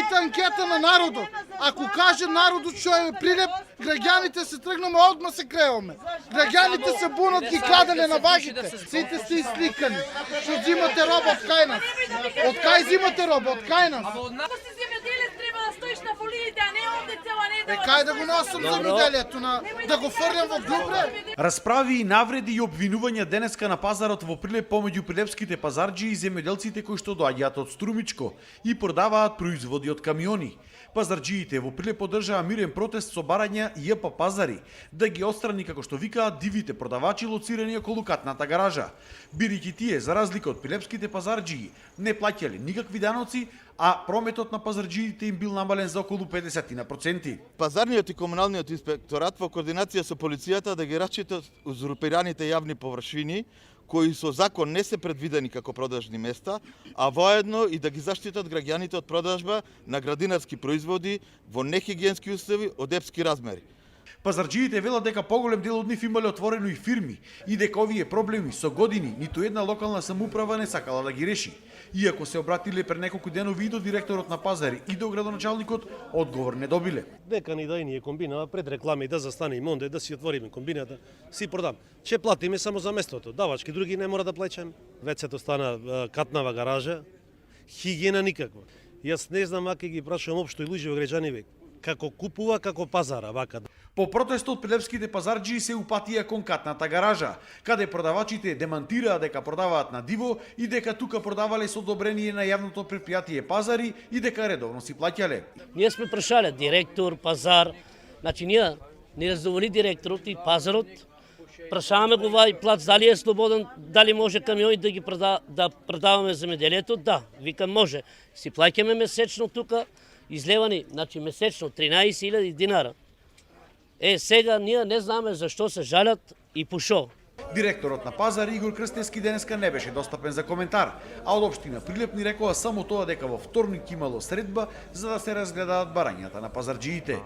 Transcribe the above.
направите анкета на народот. Ако каже народот што е Прилеп, граѓаните се тргнаме одма се креоме. Граѓаните се бунат ги каделе на вагите. Сите сте сликани. Што взимате роба од кај нас? Од кај взимате роба? Од кај нас? Ако си земјоделец треба да стоиш на фолиите, а не овде цела недела. Кај да го носам земјоделието, да го фрлям во ѓубре? Расправи и навреди и обвинувања денеска на пазарот во Прилеп помеѓу прилепските пазарџи и земјоделците кои што доаѓаат од Струмичко и продаваат производи од камиони. Пазарџиите во Прилеп одржаа мирен протест со барања ЈП Пазари да ги отстрани, како што викаат, дивите продавачи лоцирани околу катната гаража. Бидејќи тие, за разлика од прилепските пазарџии, не плаќале никакви даноци, а прометот на пазарџиите им бил намален за околу 50%. Пазарниот и комуналниот инспекторат во координација со полицијата да ги расчитат узурпираните јавни површини кои со закон не се предвидени како продажни места, а воедно и да ги заштитат граѓаните од продажба на градинарски производи во нехигиенски услови од епски размери. Пазарџиите велат дека поголем дел од нив имале отворено и фирми и дека овие проблеми со години ниту една локална самоуправа не сакала да ги реши. Иако се обратиле пред неколку денови и до директорот на Пазари и до градоначалникот, одговор не добиле. Дека ни да и ние комбина пред реклами да застанеме онде, да си отвориме комбината, си продам. Че платиме само за местото, давачки други не мора да плаќаме. Вецето стана катнава гаража, хигиена никаква. Јас не знам, аки ги прашувам општо и луѓе во граѓани како купува, како пазара, вака. По протестот прилепските пазарџии се упатија кон катната гаража, каде продавачите демантираа дека продаваат на диво и дека тука продавале со одобрение на јавното предпријатие Пазари и дека редовно си плаќале. Ние сме прашале директор, пазар, значи ние не разговори директорот и пазарот, прашаваме го вај плац дали е слободен, дали може камиони да ги да продаваме земјоделието, да, викам може. Си плаќаме месечно тука, излевани, значи месечно 13.000 динара. Сега ние не знаме зашто се жалят и по шо. Директорот на Пазар Игор Крстевски денеска не беше достапен за коментар, а од општина Прилеп ни рекоа само тоа дека во вторник имало средба за да се разгледаат барањата на пазарџиите.